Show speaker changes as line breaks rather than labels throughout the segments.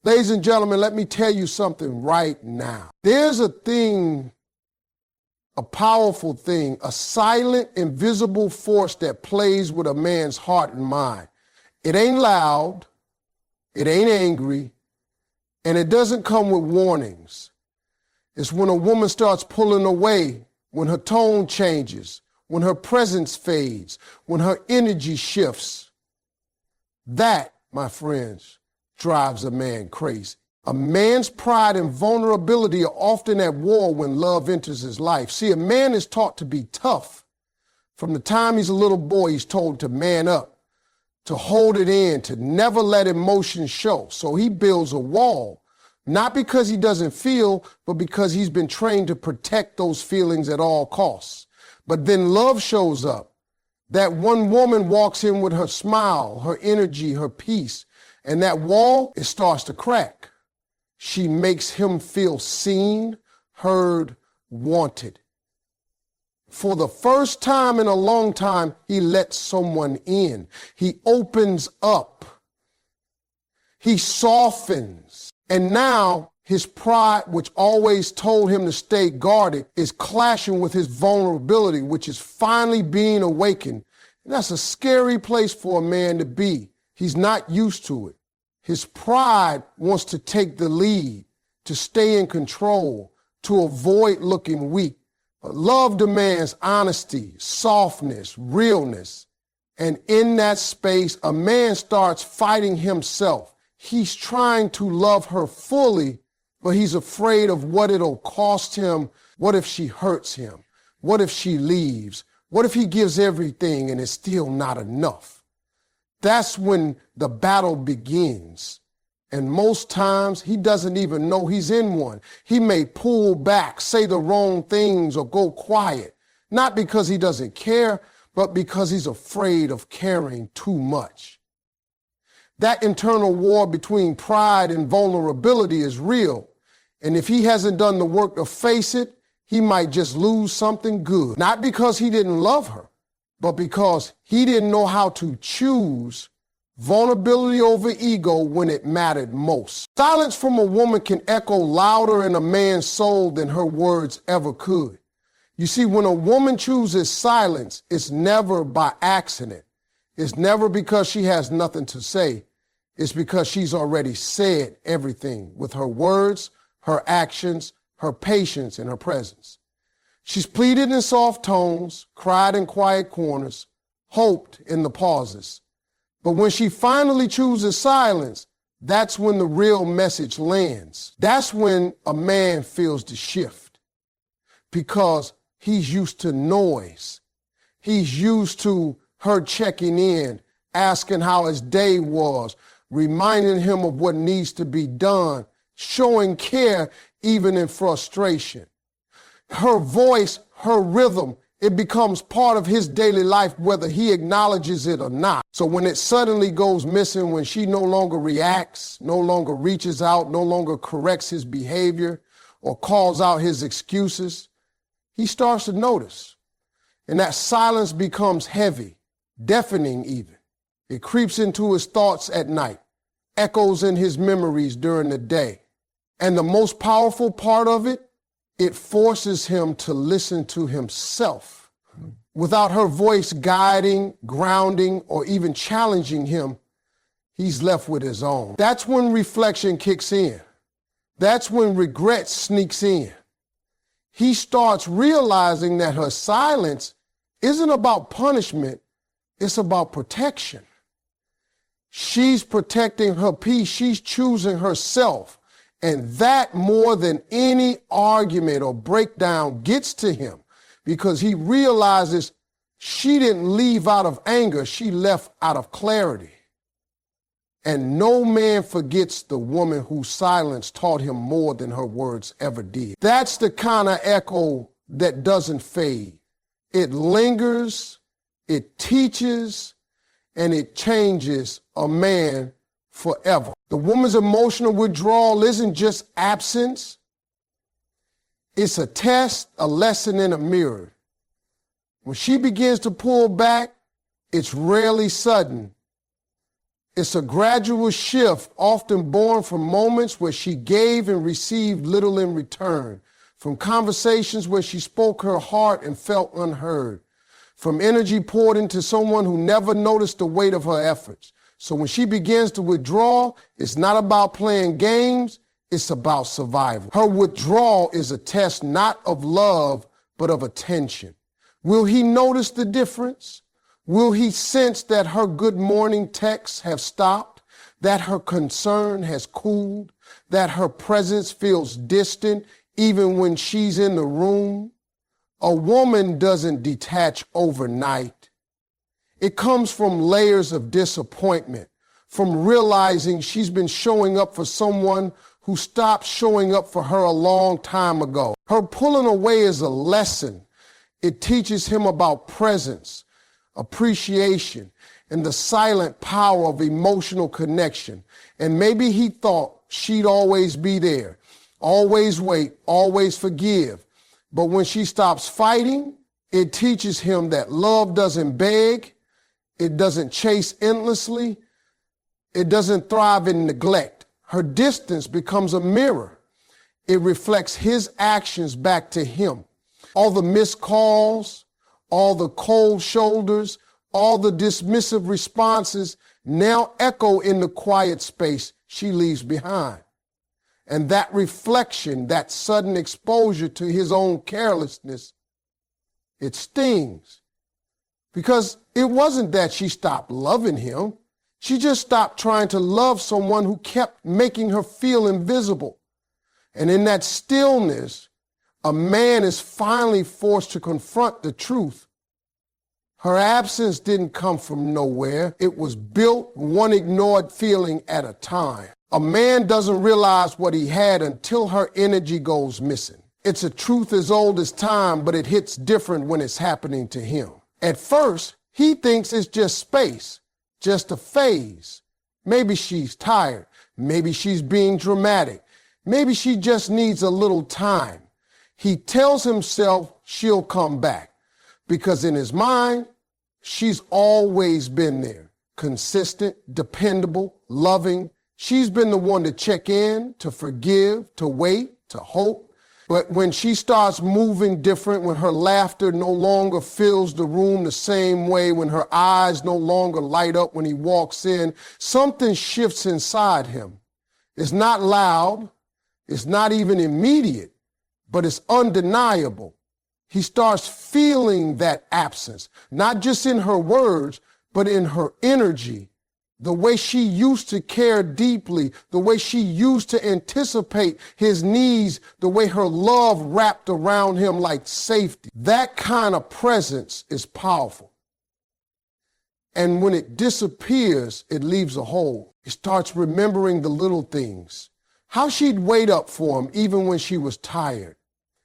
Ladies and gentlemen, let me tell you something right now. There's a thing, a powerful thing, a silent, invisible force that plays with a man's heart and mind. It ain't loud, it ain't angry, and it doesn't come with warnings. It's when a woman starts pulling away, when her tone changes, when her presence fades, when her energy shifts. That, my friends, drives a man crazy. A man's pride and vulnerability are often at war when love enters his life. See, a man is taught to be tough. From the time he's a little boy, he's told to man up, to hold it in, to never let emotions show. So he builds a wall, not because he doesn't feel, but because he's been trained to protect those feelings at all costs. But then love shows up. That one woman walks in with her smile, her energy, her peace, and that wall, it starts to crack. She makes him feel seen, heard, wanted. For the first time in a long time, he lets someone in. He opens up. He softens. And now his pride, which always told him to stay guarded, is clashing with his vulnerability, which is finally being awakened. And that's a scary place for a man to be. He's not used to it. His pride wants to take the lead, to stay in control, to avoid looking weak. But love demands honesty, softness, realness. And in that space, a man starts fighting himself. He's trying to love her fully, but he's afraid of what it'll cost him. What if she hurts him? What if she leaves? What if he gives everything and it's still not enough? That's when the battle begins. And most times he doesn't even know he's in one. He may pull back, say the wrong things, or go quiet, not because he doesn't care, but because he's afraid of caring too much. That internal war between pride and vulnerability is real. And if he hasn't done the work to face it, he might just lose something good. Not because he didn't love her, but because he didn't know how to choose vulnerability over ego when it mattered most. Silence from a woman can echo louder in a man's soul than her words ever could. You see, when a woman chooses silence, it's never by accident. It's never because she has nothing to say. It's because she's already said everything with her words, her actions, her patience, and her presence. She's pleaded in soft tones, cried in quiet corners, hoped in the pauses. But when she finally chooses silence, that's when the real message lands. That's when a man feels the shift, because he's used to noise. He's used to her checking in, asking how his day was, reminding him of what needs to be done, showing care even in frustration. Her voice, her rhythm, it becomes part of his daily life, whether he acknowledges it or not. So when it suddenly goes missing, when she no longer reacts, no longer reaches out, no longer corrects his behavior or calls out his excuses, he starts to notice. And that silence becomes heavy, deafening even. It creeps into his thoughts at night, echoes in his memories during the day. And the most powerful part of it, it forces him to listen to himself. Without her voice guiding, grounding, or even challenging him, he's left with his own. That's when reflection kicks in. That's when regret sneaks in. He starts realizing that her silence isn't about punishment, it's about protection. She's protecting her peace, she's choosing herself. And that, more than any argument or breakdown, gets to him because he realizes she didn't leave out of anger, she left out of clarity. And no man forgets the woman whose silence taught him more than her words ever did. That's the kind of echo that doesn't fade. It lingers, it teaches, and it changes a man forever. The woman's emotional withdrawal isn't just absence. It's a test, a lesson, and a mirror. When she begins to pull back, it's rarely sudden. It's a gradual shift, often born from moments where she gave and received little in return, from conversations where she spoke her heart and felt unheard, from energy poured into someone who never noticed the weight of her efforts. So when she begins to withdraw, it's not about playing games, it's about survival. Her withdrawal is a test not of love, but of attention. Will he notice the difference? Will he sense that her good morning texts have stopped, that her concern has cooled, that her presence feels distant even when she's in the room? A woman doesn't detach overnight. It comes from layers of disappointment, from realizing she's been showing up for someone who stopped showing up for her a long time ago. Her pulling away is a lesson. It teaches him about presence, appreciation, and the silent power of emotional connection. And maybe he thought she'd always be there, always wait, always forgive. But when she stops fighting, it teaches him that love doesn't beg, it doesn't chase endlessly, it doesn't thrive in neglect. Her distance becomes a mirror. It reflects his actions back to him. All the missed calls, all the cold shoulders, all the dismissive responses now echo in the quiet space she leaves behind. And that reflection, that sudden exposure to his own carelessness, it stings. Because it wasn't that she stopped loving him. She just stopped trying to love someone who kept making her feel invisible. And in that stillness, a man is finally forced to confront the truth. Her absence didn't come from nowhere. It was built one ignored feeling at a time. A man doesn't realize what he had until her energy goes missing. It's a truth as old as time, but it hits different when it's happening to him. At first, he thinks it's just space, just a phase. Maybe she's tired. Maybe she's being dramatic. Maybe she just needs a little time. He tells himself she'll come back because in his mind, she's always been there, consistent, dependable, loving. She's been the one to check in, to forgive, to wait, to hope. But when she starts moving different, when her laughter no longer fills the room the same way, when her eyes no longer light up when he walks in, something shifts inside him. It's not loud. It's not even immediate, but it's undeniable. He starts feeling that absence, not just in her words, but in her energy, the way she used to care deeply, the way she used to anticipate his needs, the way her love wrapped around him like safety. That kind of presence is powerful. And when it disappears, it leaves a hole. He starts remembering the little things, how she'd wait up for him even when she was tired,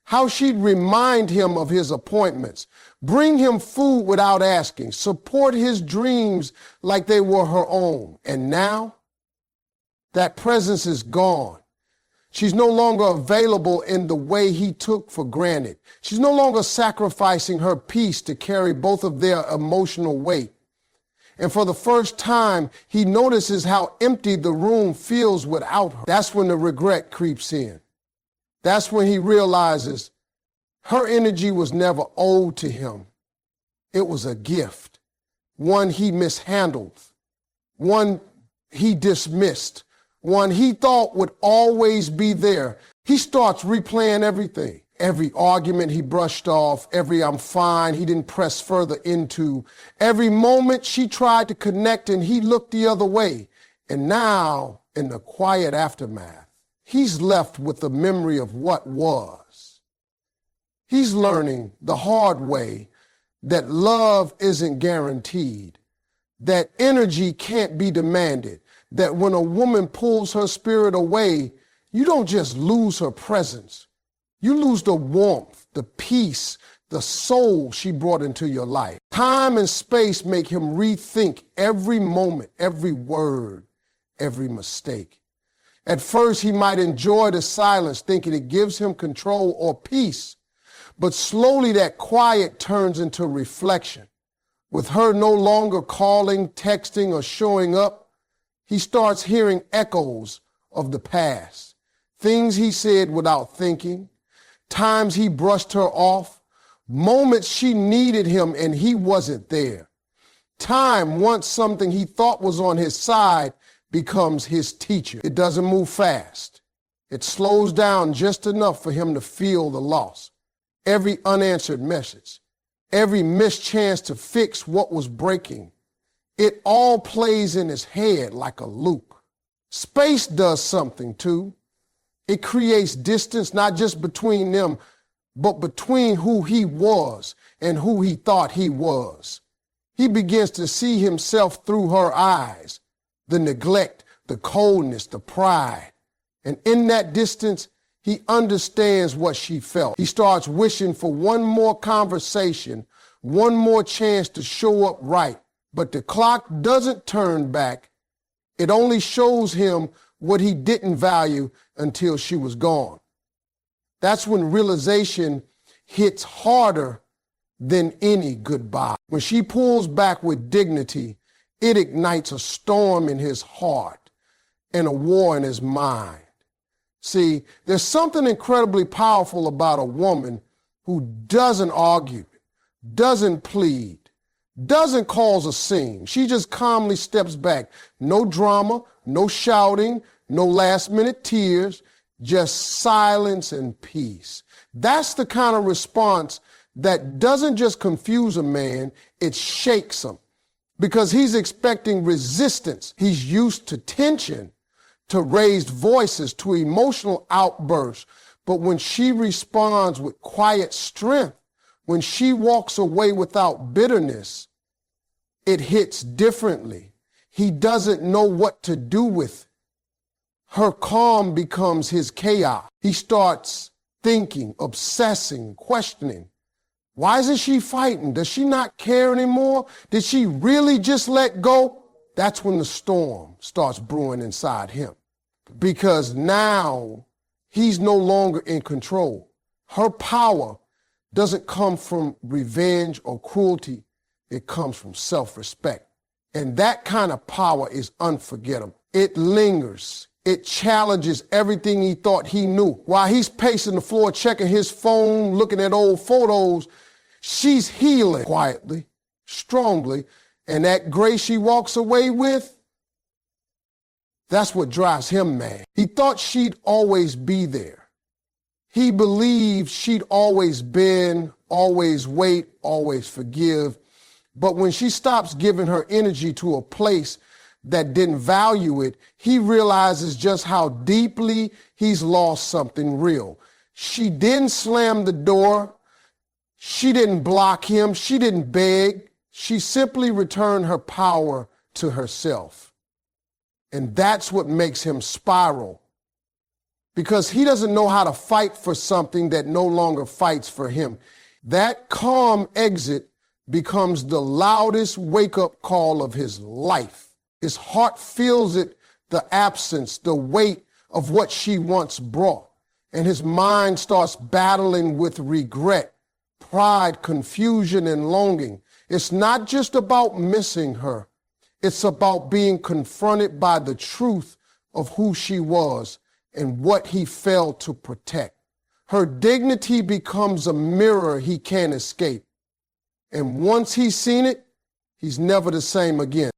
how she'd remind him of his appointments, bring him food without asking, support his dreams like they were her own. And now, that presence is gone. She's no longer available in the way he took for granted. She's no longer sacrificing her peace to carry both of their emotional weight. And for the first time, he notices how empty the room feels without her. That's when the regret creeps in. That's when he realizes her energy was never owed to him. It was a gift, one he mishandled, one he dismissed, one he thought would always be there. He starts replaying everything. Every argument he brushed off, every I'm fine he didn't press further into, every moment she tried to connect and he looked the other way. And now, in the quiet aftermath, he's left with the memory of what was. He's learning the hard way that love isn't guaranteed, that energy can't be demanded, that when a woman pulls her spirit away, you don't just lose her presence. You lose the warmth, the peace, the soul she brought into your life. Time and space make him rethink every moment, every word, every mistake. At first, he might enjoy the silence, thinking it gives him control or peace. But slowly that quiet turns into reflection. With her no longer calling, texting, or showing up, he starts hearing echoes of the past, things he said without thinking, times he brushed her off, moments she needed him and he wasn't there. Time, once something he thought was on his side, becomes his teacher. It doesn't move fast. It slows down just enough for him to feel the loss. Every unanswered message, every missed chance to fix what was breaking, it all plays in his head like a loop. Space does something too. It creates distance, not just between them, but between who he was and who he thought he was. He begins to see himself through her eyes, the neglect, the coldness, the pride. And in that distance, he understands what she felt. He starts wishing for one more conversation, one more chance to show up right. But the clock doesn't turn back. It only shows him what he didn't value until she was gone. That's when realization hits harder than any goodbye. When she pulls back with dignity, it ignites a storm in his heart and a war in his mind. See, there's something incredibly powerful about a woman who doesn't argue, doesn't plead, doesn't cause a scene. She just calmly steps back. No drama, no shouting, no last-minute tears, just silence and peace. That's the kind of response that doesn't just confuse a man, it shakes him. Because he's expecting resistance. He's used to tension, to raised voices, to emotional outbursts. But when she responds with quiet strength, when she walks away without bitterness, it hits differently. He doesn't know what to do with it. Her calm becomes his chaos. He starts thinking, obsessing, questioning. Why isn't she fighting? Does she not care anymore? Did she really just let go? That's when the storm starts brewing inside him. Because now he's no longer in control. Her power doesn't come from revenge or cruelty. It comes from self-respect. And that kind of power is unforgettable. It lingers. It challenges everything he thought he knew. While he's pacing the floor, checking his phone, looking at old photos, she's healing quietly, strongly, and that grace she walks away with, that's what drives him mad. He thought she'd always be there. He believed she'd always been, always wait, always forgive. But when she stops giving her energy to a place that didn't value it, he realizes just how deeply he's lost something real. She didn't slam the door. She didn't block him. She didn't beg. She simply returned her power to herself. And that's what makes him spiral. Because he doesn't know how to fight for something that no longer fights for him. That calm exit becomes the loudest wake-up call of his life. His heart feels it, the absence, the weight of what she once brought. And his mind starts battling with regret, pride, confusion, and longing. It's not just about missing her. It's about being confronted by the truth of who she was and what he failed to protect. Her dignity becomes a mirror he can't escape. And once he's seen it, he's never the same again.